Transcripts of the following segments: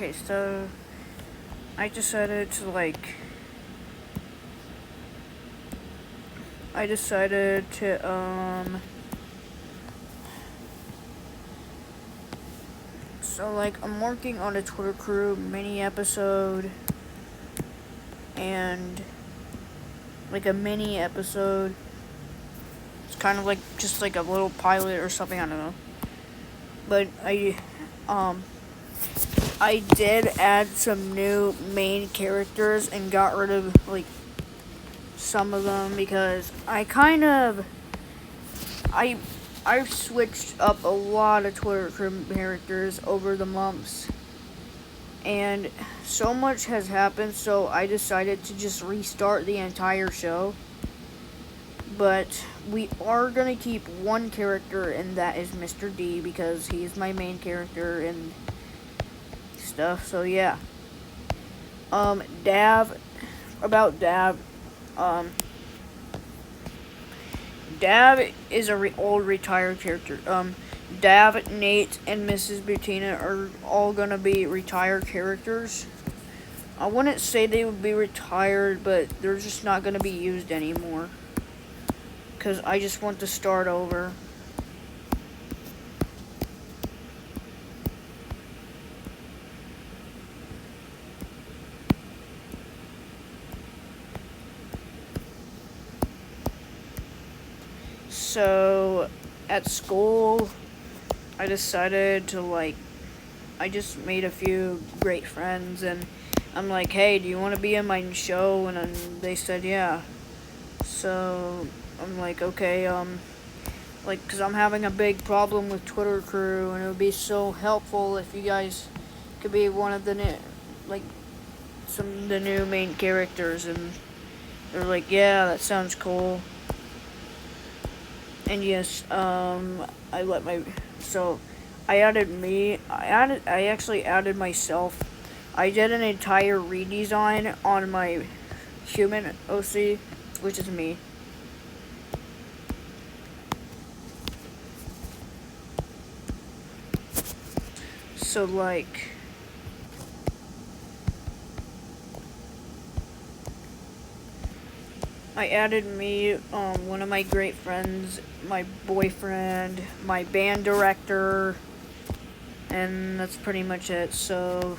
Okay, so I decided to I decided to so I'm working on a Twitter Crew mini episode and a mini episode. It's kind of just a little pilot or something, I don't know. But I did add some new main characters and got rid of some of them because I've switched up a lot of Twitter characters over the months, and so much has happened, so I decided to just restart the entire show. But we are gonna keep one character, and that is Mr. D, because he's my main character and stuff, so yeah. Dav, about Dav, Dav is a old retired character. Dav, Nate, and Mrs. Butina are all gonna be retired characters. I wouldn't say they would be retired, but they're just not gonna be used anymore. Because I just want to start over. So, at school, I decided to I just made a few great friends, and I'm like, hey, do you want to be in my show? And then they said, yeah. So, I'm like, okay, because I'm having a big problem with Twitter Crew, and it would be so helpful if you guys could be one of the new, some of the new main characters, and they're like, yeah, that sounds cool. And yes, I let my, so, I actually added myself. I did an entire redesign on my human OC, which is me. So, I added me, one of my great friends, my boyfriend, my band director, and that's pretty much it. So,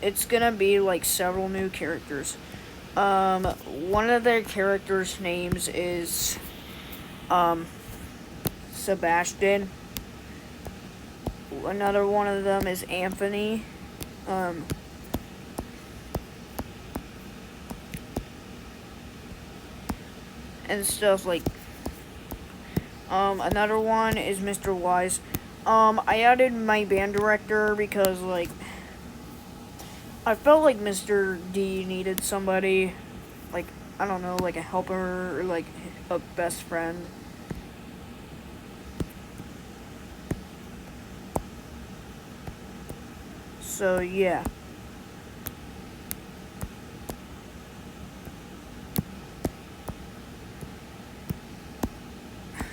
it's gonna be several new characters. One of their characters' names is, Sebastian. Another one of them is Anthony. And stuff another one is Mr. Wise. I added my band director because I felt like Mr. D needed somebody, I don't know, a helper or a best friend. So yeah.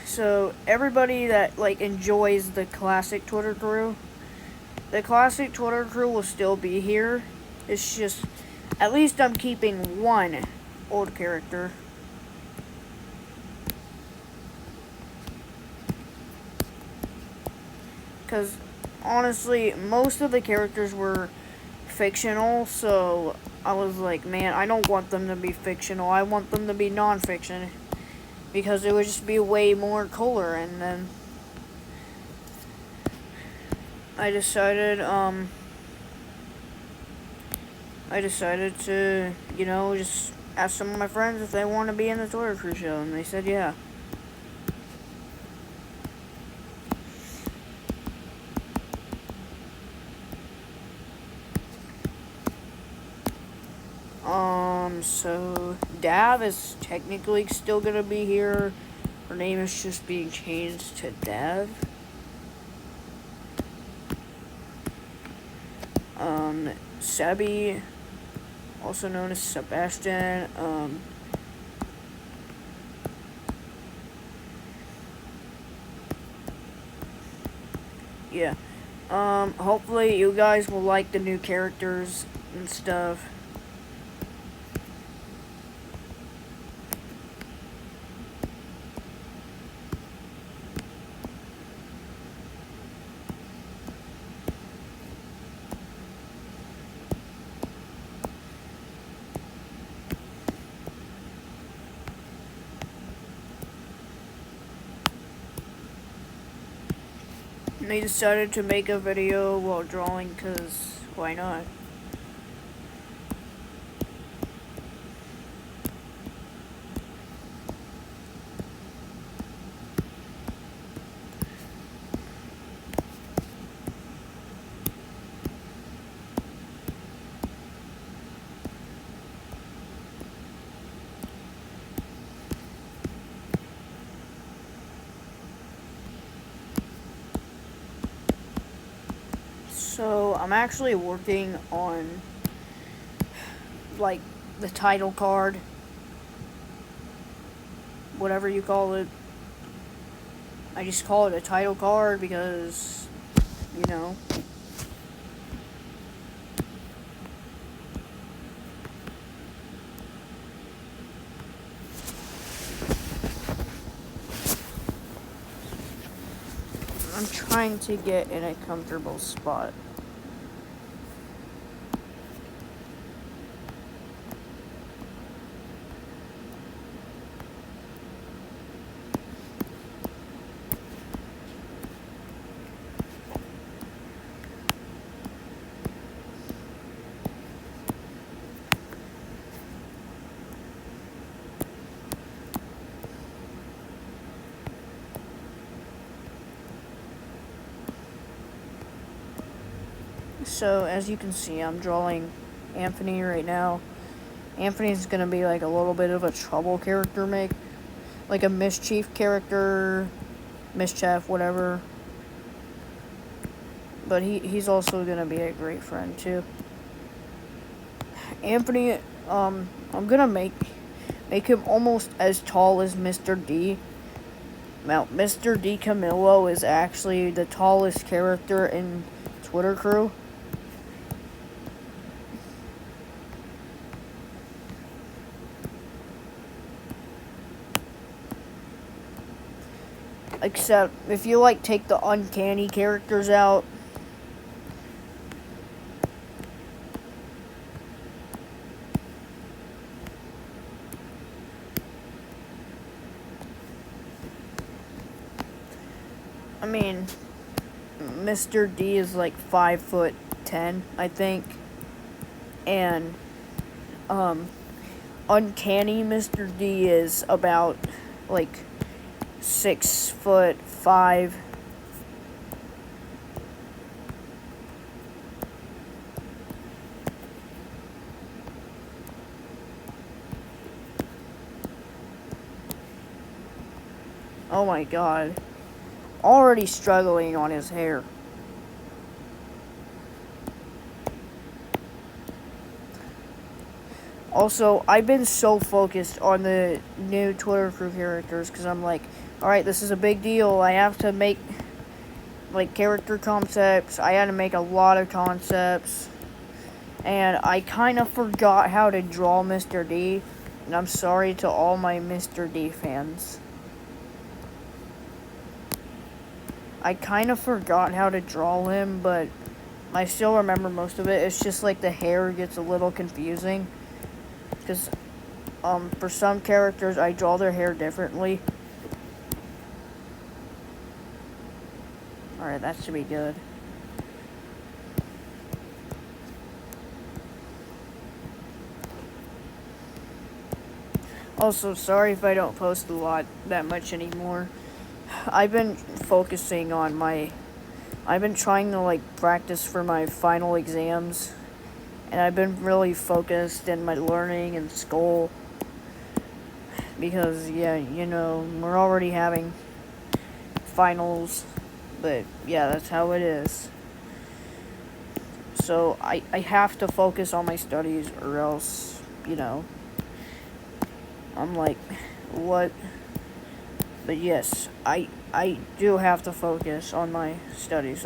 So everybody that enjoys the classic Twitter Crew, the classic Twitter Crew will still be here. It's just, at least I'm keeping one old character. Because honestly, most of the characters were fictional, so I was like, man, I don't want them to be fictional. I want them to be non-fiction, because it would just be way more cooler. And then I decided to, just ask some of my friends if they want to be in the Twitter Crew show, and they said yeah. So Dav is technically still gonna be here. Her name is just being changed to Dev. Sebi, also known as Sebastian, yeah. Hopefully you guys will like the new characters and stuff. And I decided to make a video while drawing because why not? So I'm actually working on like the title card, whatever you call it. I just call it a title card because, you know. I'm trying to get in a comfortable spot. So as you can see, I'm drawing Anthony right now. Anthony's gonna be like a little bit of a trouble character, like a mischief character, mischief, whatever. But he's also gonna be a great friend too. Anthony, I'm gonna make him almost as tall as Mr. D. Now, Mr. D Camillo is actually the tallest character in Twitter Crew. Except if you like take the uncanny characters out. I mean, Mr. D is like 5'10", I think. And uncanny Mr. D is about like 6'5". Oh my god. Already struggling on his hair. Also, I've been so focused on the new Twitter Crew characters because I'm like, alright, this is a big deal. I have to make, like, character concepts. I had to make a lot of concepts. And I kind of forgot how to draw Mr. D. And I'm sorry to all my Mr. D fans. I kind of forgot how to draw him, but I still remember most of it. It's just like the hair gets a little confusing. Because, for some characters, I draw their hair differently. Alright, that should be good. Also, sorry if I don't post that much anymore. I've been focusing on I've been trying to, like, practice for my final exams. And I've been really focused in my learning and school. Because, yeah, you know, we're already having finals. But, yeah, that's how it is. So, I have to focus on my studies or else, you know, I'm like, what? But yes, I do have to focus on my studies.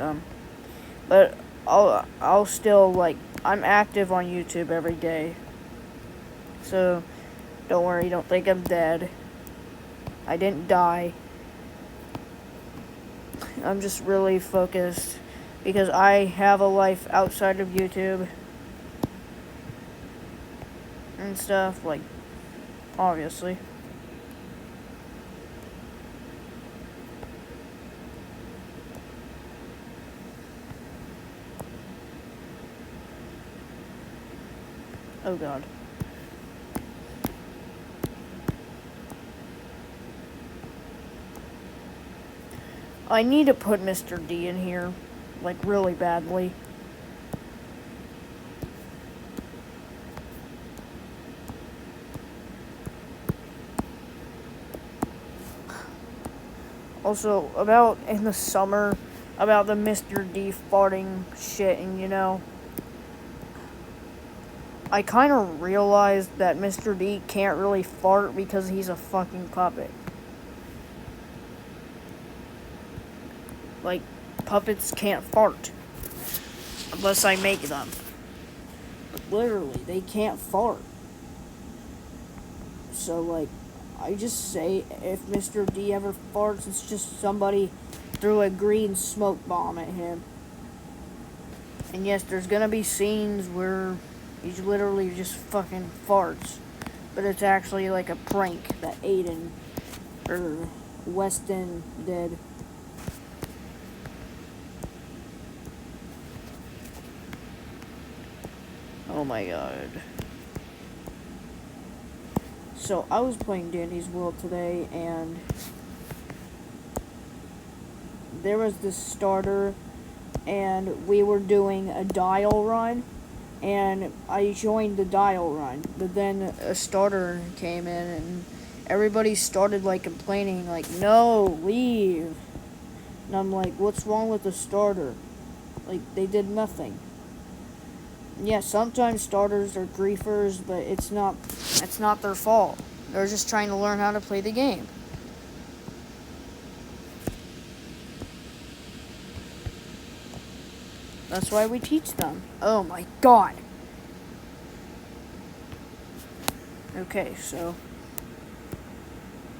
But I'll still, like, I'm active on YouTube every day. So, don't worry, don't think I'm dead. I didn't die. I'm just really focused because I have a life outside of YouTube and stuff, like, obviously. Oh god. I need to put Mr. D in here, like, really badly. Also, about in the summer, about the Mr. D farting shit, and I kind of realized that Mr. D can't really fart because he's a fucking puppet. Like, puppets can't fart. Unless I make them. Literally, they can't fart. So, like, I just say if Mr. D ever farts, it's just somebody threw a green smoke bomb at him. And yes, there's gonna be scenes where he's literally just fucking farts. But it's actually like a prank that Aiden or Weston did. Oh my god. So I was playing Dandy's World today, and there was this starter, and we were doing a dial run, and I joined the dial run, but then a starter came in, and everybody started, like, complaining, like, no, leave. And I'm like, what's wrong with the starter? Like, they did nothing. Yeah, sometimes starters are griefers, but it's not their fault. They're just trying to learn how to play the game. That's why we teach them. Oh my god. Okay, so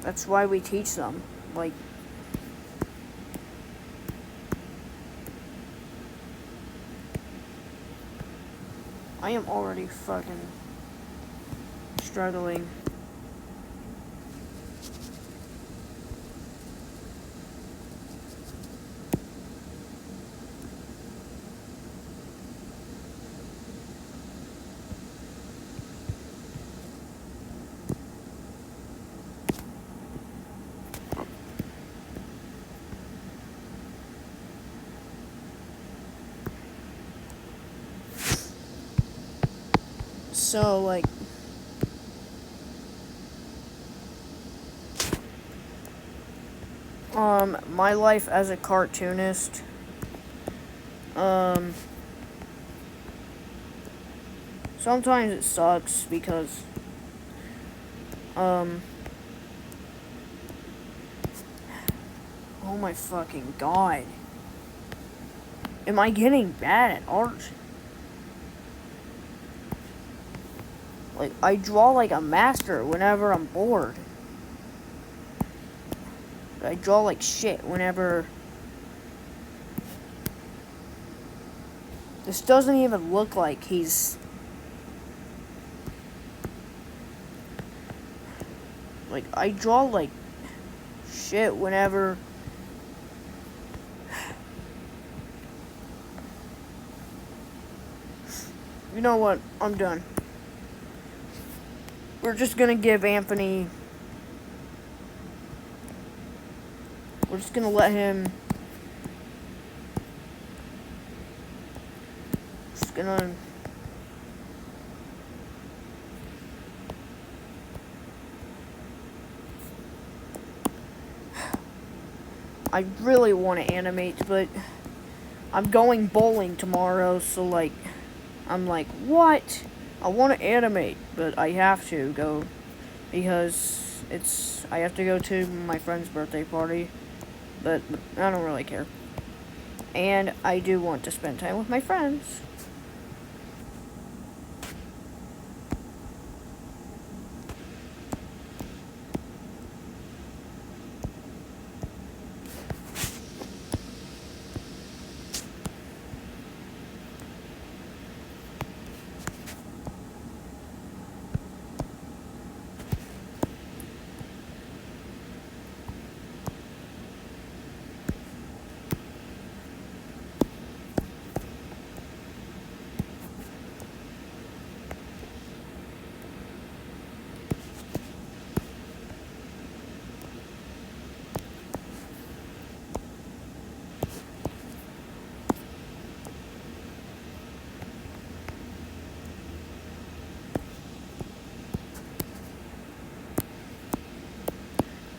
that's why we teach them. Like, I am already fucking struggling. So, like, my life as a cartoonist, sometimes it sucks because, oh my fucking god. Am I getting bad at art? Like, I draw like a master whenever I'm bored. I draw like shit whenever... This doesn't even look like he's... Like, I draw like shit whenever... You know what? I'm done. We're just gonna give Anthony... We're just gonna let him... Just gonna... I really want to animate, but I'm going bowling tomorrow, so, like, I'm like, what? I want to animate, but I have to go because I have to go to my friend's birthday party, but I don't really care. And I do want to spend time with my friends.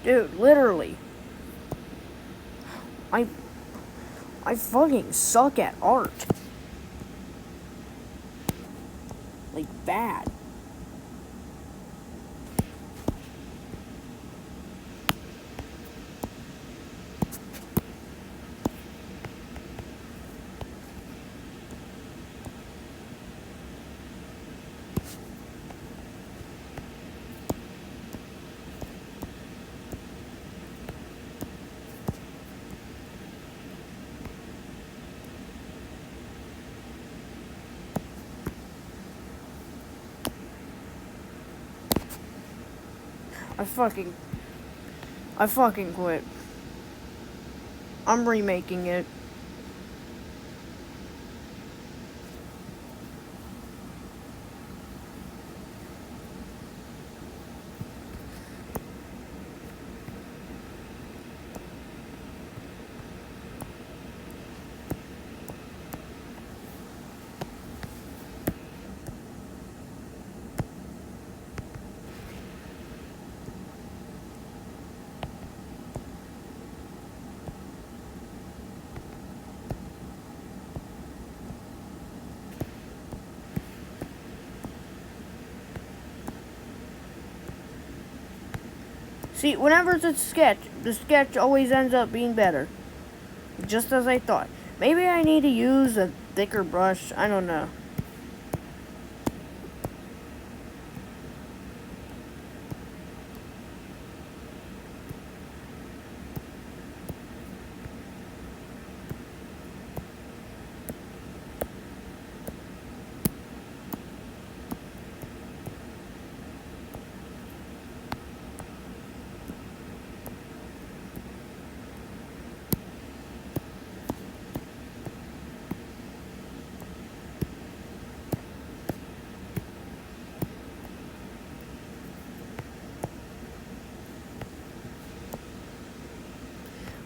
Dude, literally. I I fucking suck at art. Like, bad. I fucking quit. I'm remaking it. See, whenever it's a sketch, the sketch always ends up being better. Just as I thought. Maybe I need to use a thicker brush. I don't know.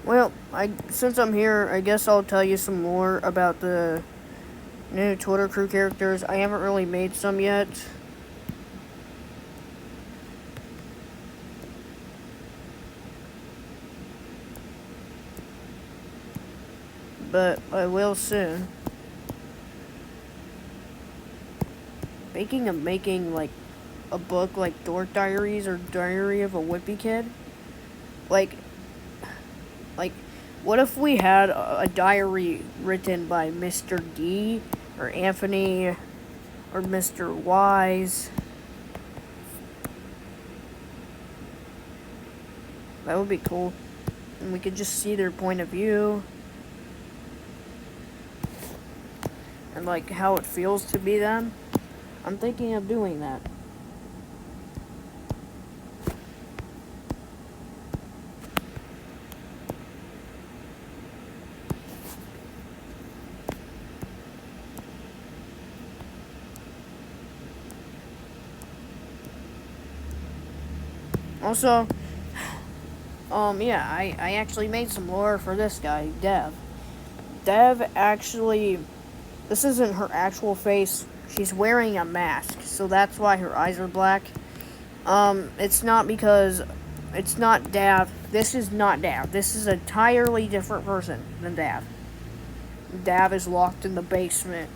Well, since I'm here, I guess I'll tell you some more about the new Twitter crew characters. I haven't really made some yet. But I will soon. Thinking of making like a book like Dork Diaries or Diary of a Wimpy Kid. Like Like, what if we had a diary written by Mr. D or Anthony or Mr. Wise? That would be cool. And we could just see their point of view. And, like, how it feels to be them. I'm thinking of doing that. Also, yeah, I actually made some lore for this guy, Dev. Dev actually, this isn't her actual face. She's wearing a mask, so that's why her eyes are black. It's not because, it's not Dav. This is not Dav. This is an entirely different person than Dav. Dav is locked in the basement.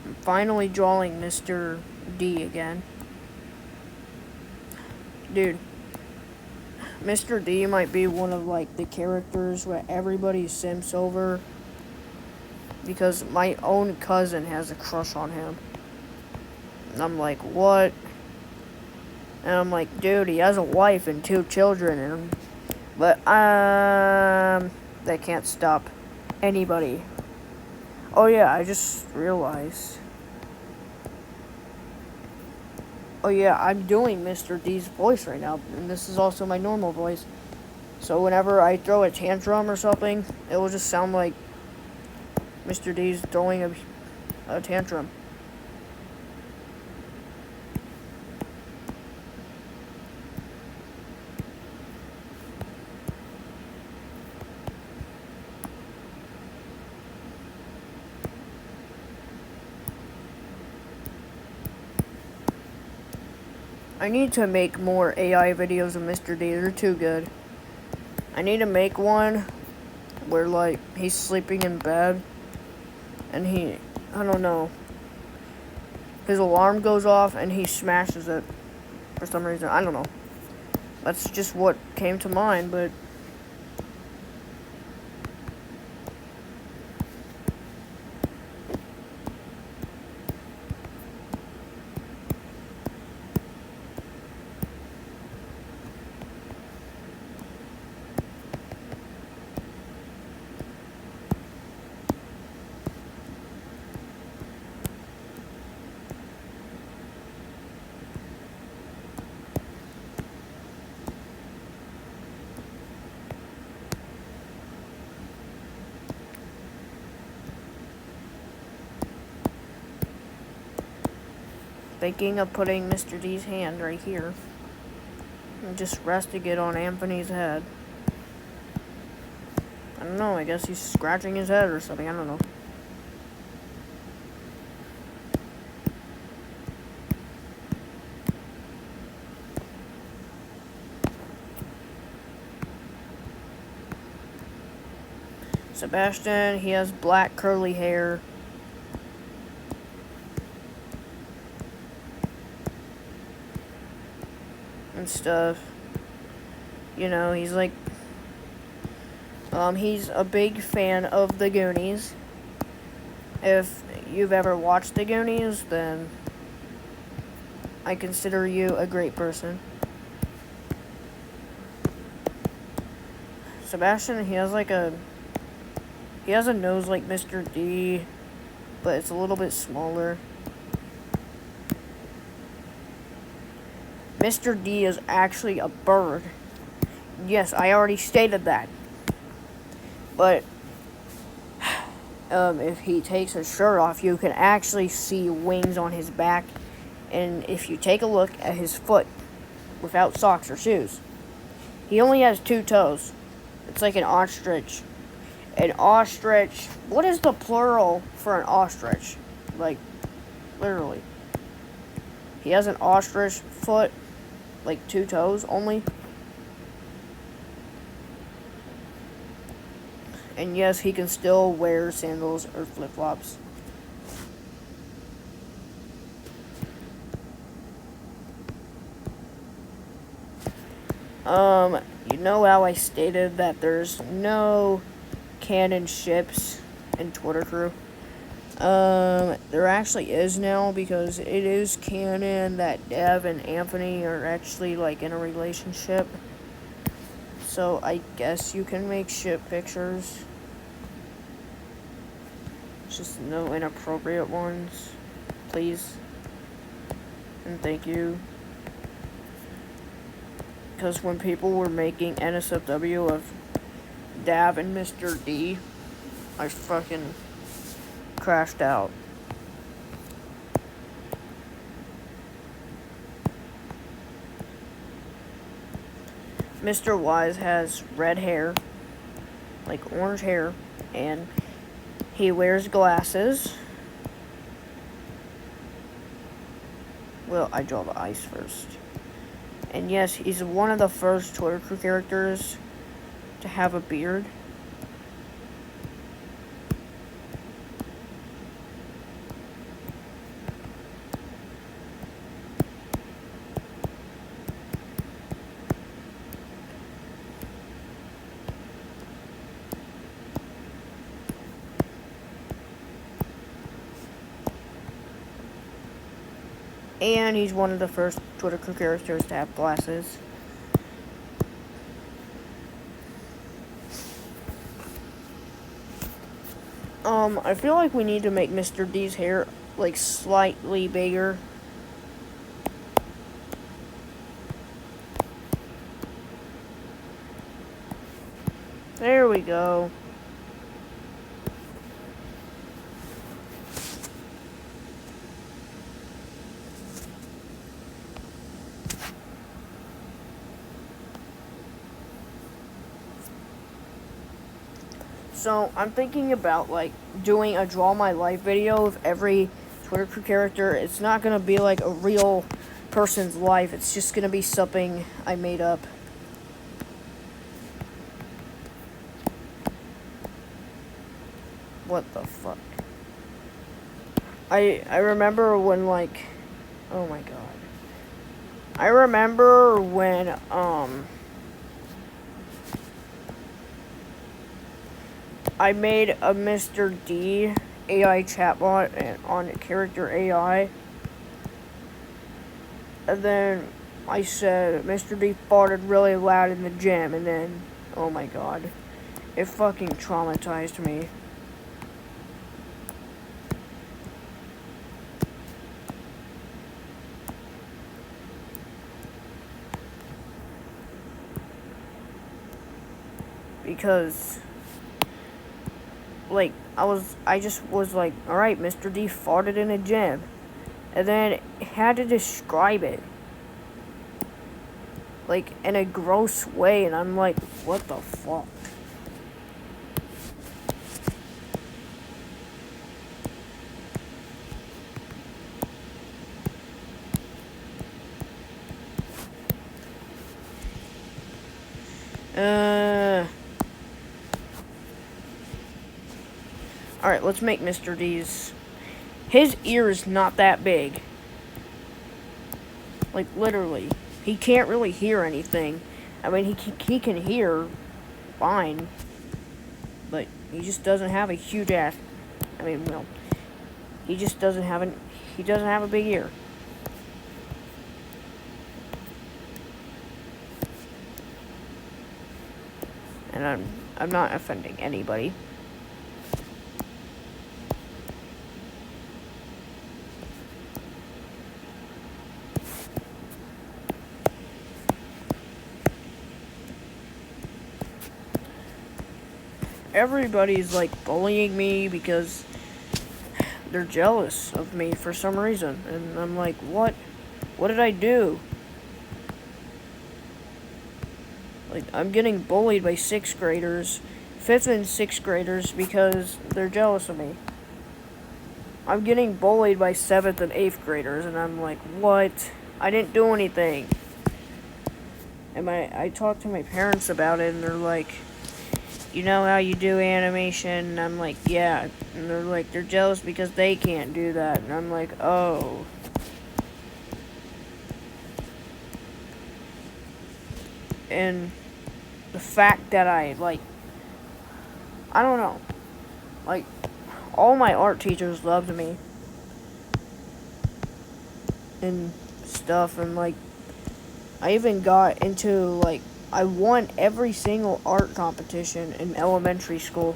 I'm finally drawing Mr. D again. Dude, Mr. D might be one of like the characters where everybody simps over because my own cousin has a crush on him. And I'm like, what? And I'm like, dude, he has a wife and 2 children, but they can't stop anybody. Oh yeah, I just realized. Oh yeah, I'm doing Mr. D's voice right now, and this is also my normal voice. So whenever I throw a tantrum or something, it will just sound like Mr. D's throwing a tantrum. I need to make more AI videos of Mr. D. They're too good. I need to make one where, like, he's sleeping in bed and I don't know, his alarm goes off and he smashes it for some reason. I don't know. That's just what came to mind, but thinking of putting Mr. D's hand right here and just resting it on Anthony's head. I don't know, I guess he's scratching his head or something, I don't know. Sebastian, he has black curly hair. And stuff. You know, he's like, he's a big fan of the Goonies. If you've ever watched the Goonies, then I consider you a great person. Sebastian, he has a nose like Mr. D, but it's a little bit smaller. Mr. D is actually a bird. Yes, I already stated that. But if he takes his shirt off, you can actually see wings on his back. And if you take a look at his foot without socks or shoes, he only has 2 toes. It's like an ostrich. An ostrich. What is the plural for an ostrich? Like, literally. He has an ostrich foot, like 2 toes only. And yes, he can still wear sandals or flip-flops. You know how I stated that there's no canon ships in Twitter Crew? There actually is now, because it is canon that Dev and Anthony are actually, like, in a relationship. So I guess you can make ship pictures. Just no inappropriate ones, please. And thank you. Because when people were making NSFW of Dav and Mr. D, I fucking crashed out. Mr. Wise has red hair, like orange hair, and he wears glasses. Well, I draw the eyes first. And yes, he's one of the first Twitter Crew characters to have a beard. And he's one of the first Twitter characters to have glasses. I feel like we need to make Mr. D's hair, like, slightly bigger. There we go. So, I'm thinking about, like, doing a Draw My Life video of every Twitter character. It's not gonna be, like, a real person's life. It's just gonna be something I made up. What the fuck? I remember when, like... Oh my god. I remember when, I made a Mr. D AI chatbot on character AI. And then I said, Mr. D farted really loud in the gym. And then, oh my god. It fucking traumatized me. Because... like, I just was like, alright, Mr. D farted in a gym. And then had to describe it. Like, in a gross way, and I'm like, what the fuck? Alright, let's make Mr. D's. His ear is not that big. Like, literally. He can't really hear anything. I mean, he can hear fine. But he just doesn't have a huge ass. I mean, well, he just doesn't have he doesn't have a big ear. And I'm not offending anybody. Everybody's like bullying me because they're jealous of me for some reason. And I'm like, what? What did I do? Like, I'm getting bullied by 6th graders, 5th and 6th graders because they're jealous of me. I'm getting bullied by 7th and 8th graders, and I'm like, what? I didn't do anything. And I talked to my parents about it, and they're like, you know how you do animation? And I'm like, yeah. And they're like, they're jealous because they can't do that. And I'm like, oh. And the fact that I don't know. Like, all my art teachers loved me. And stuff. And, like, I even got into, like, I won every single art competition in elementary school.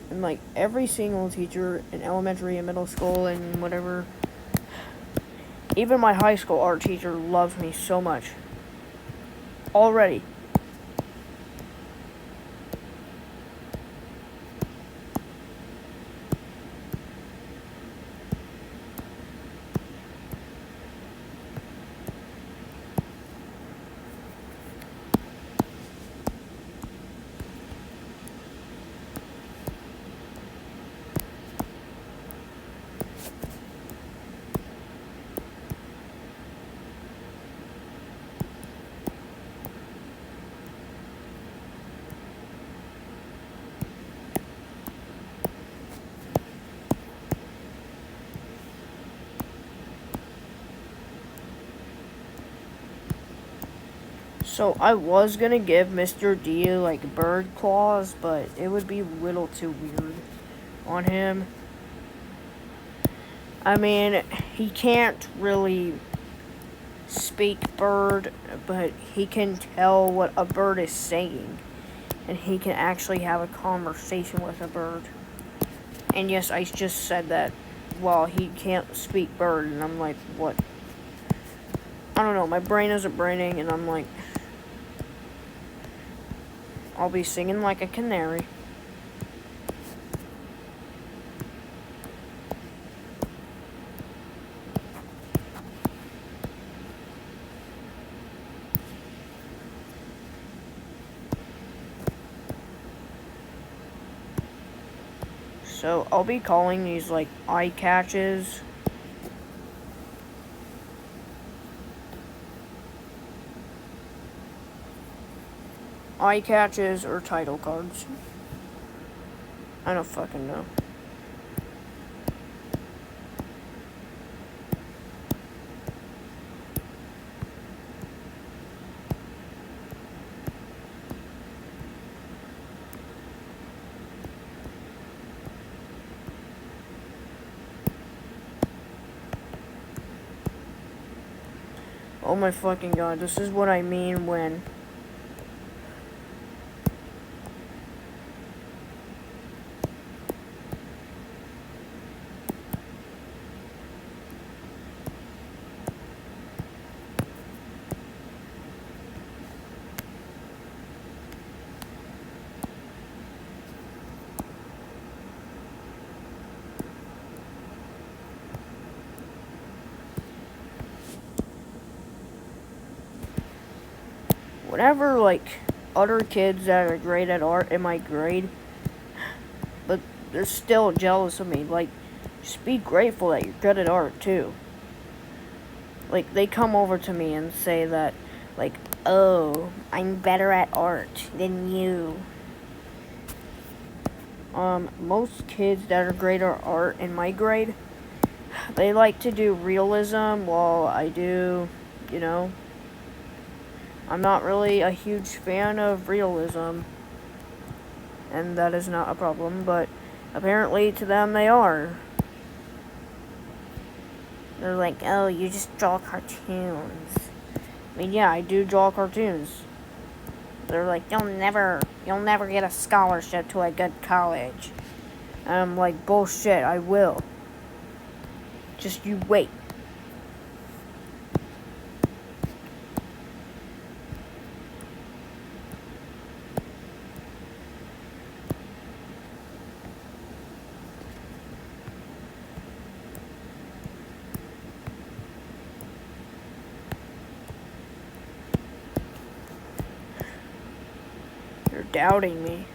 And, like, every single teacher in elementary and middle school and whatever. Even my high school art teacher loved me so much. Already. So I was gonna give Mr. D like bird claws, but it would be a little too weird on him. I mean, he can't really speak bird, but he can tell what a bird is saying. And he can actually have a conversation with a bird. And yes, I just said that while he can't speak bird, and I'm like, what? I don't know, my brain isn't braining, and I'm like, I'll be singing like a canary. So I'll be calling these like eye catches. Eye catches or title cards. I don't fucking know. Oh my fucking god, this is what I mean when whenever like other kids that are great at art in my grade, but they're still jealous of me. Like, just be grateful that you're good at art too. Like, they come over to me and say that, like, oh, I'm better at art than you. Most kids that are great at art in my grade, they like to do realism while I do, you know, I'm not really a huge fan of realism, and that is not a problem, but apparently to them they are. They're like, oh, you just draw cartoons. I mean, yeah, I do draw cartoons. They're like, you'll never get a scholarship to a good college. And I'm like, bullshit, I will. Just you wait. You're doubting me.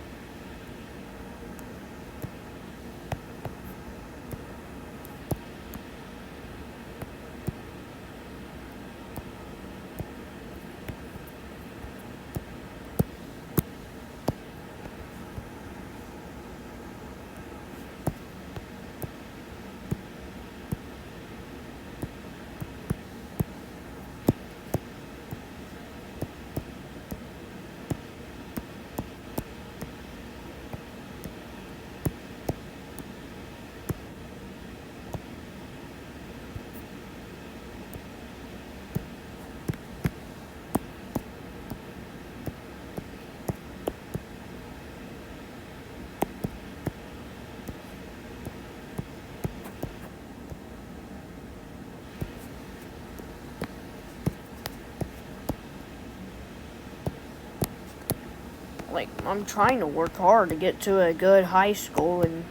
Like, I'm trying to work hard to get to a good high school and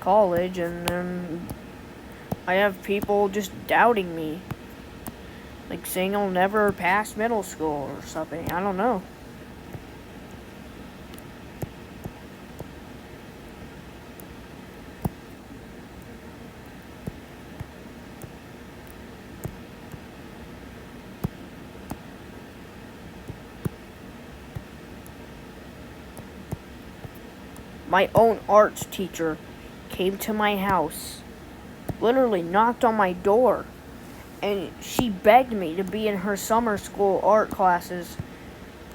college, and then I have people just doubting me. Like, saying I'll never pass middle school or something. I don't know. My own arts teacher came to my house, literally knocked on my door, and she begged me to be in her summer school art classes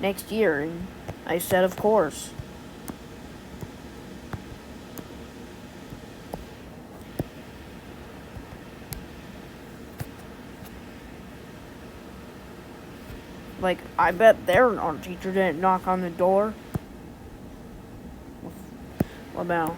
next year. And I said, of course. Like, I bet their art teacher didn't knock on the door. What now?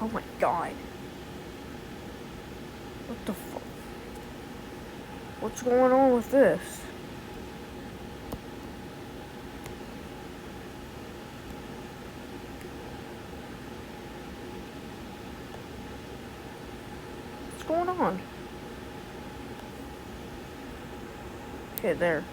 Oh my god. What the fuck? What's going on with this? What's going on? Okay, there.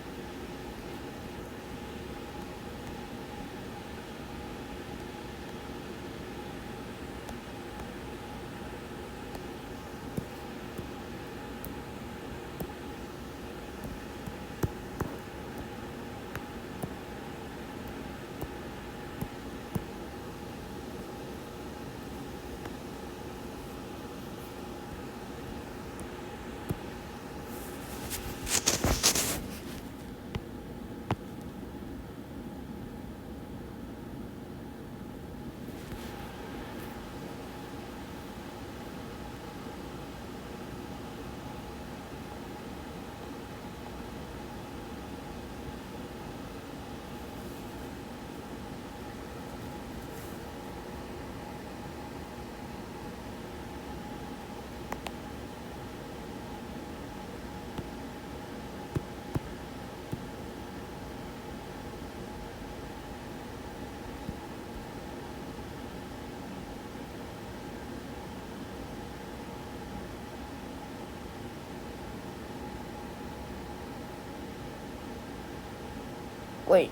Wait.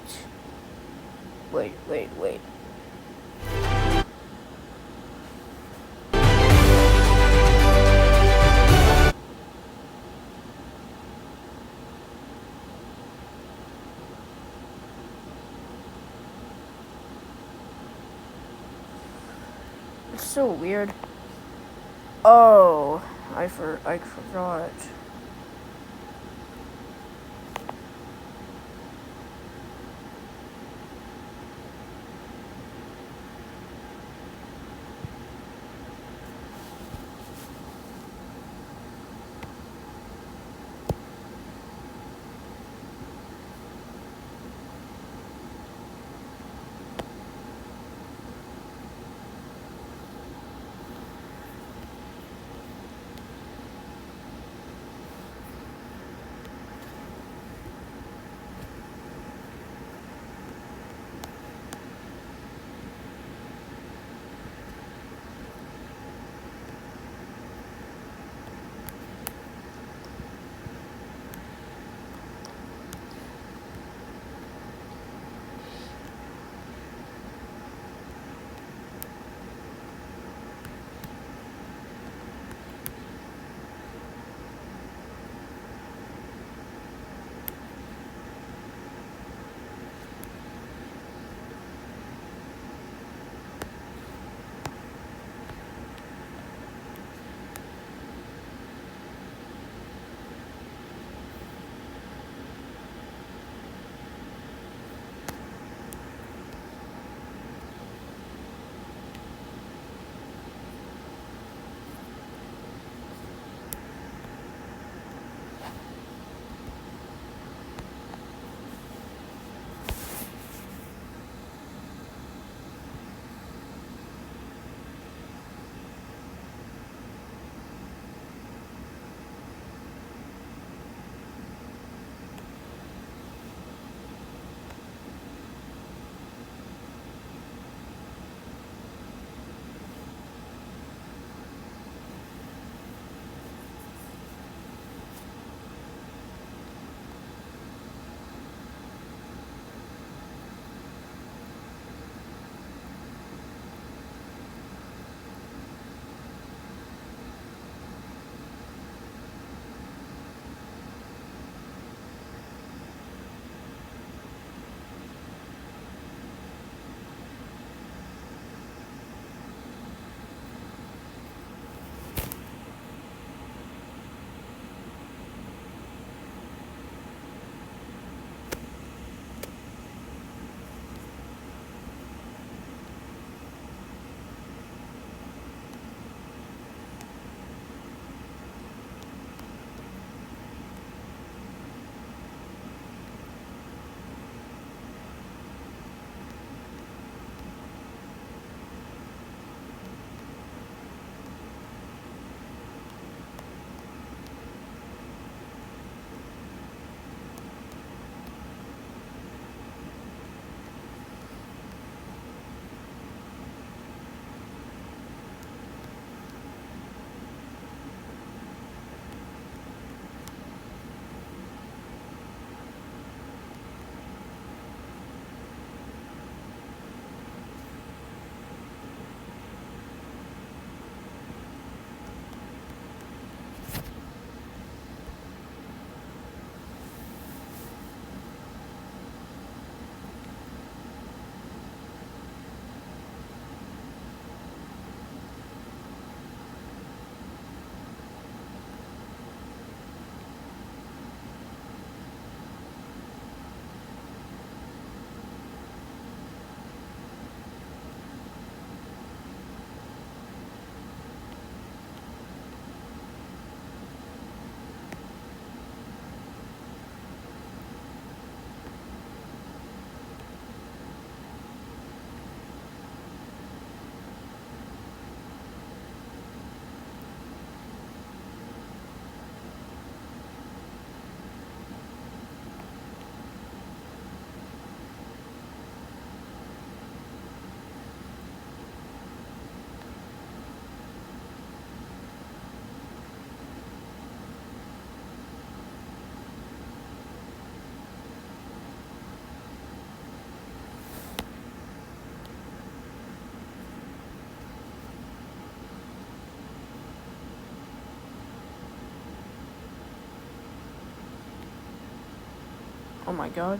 Wait. It's so weird. Oh, I forgot. Oh my god.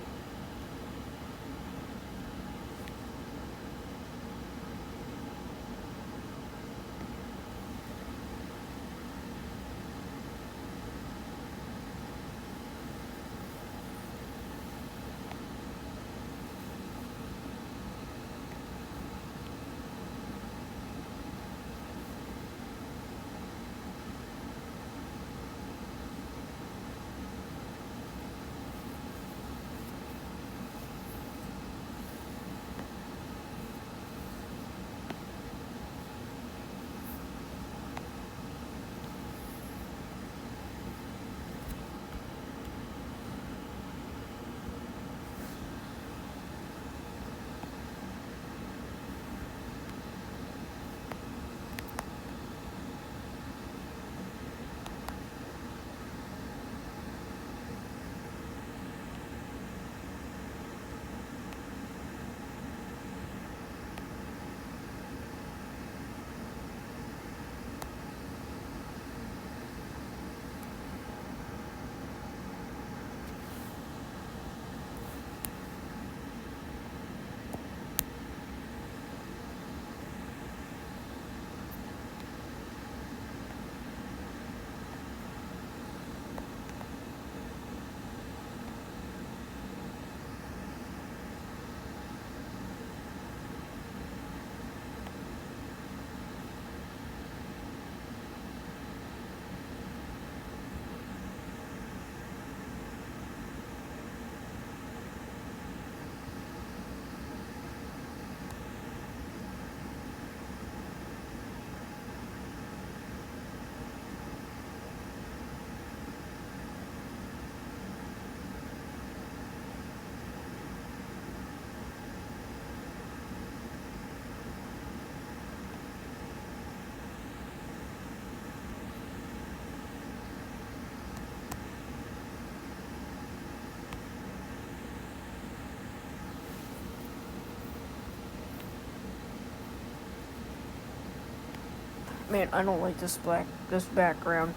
Man, I don't like this background.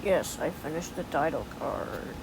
Yes, I finished the title card.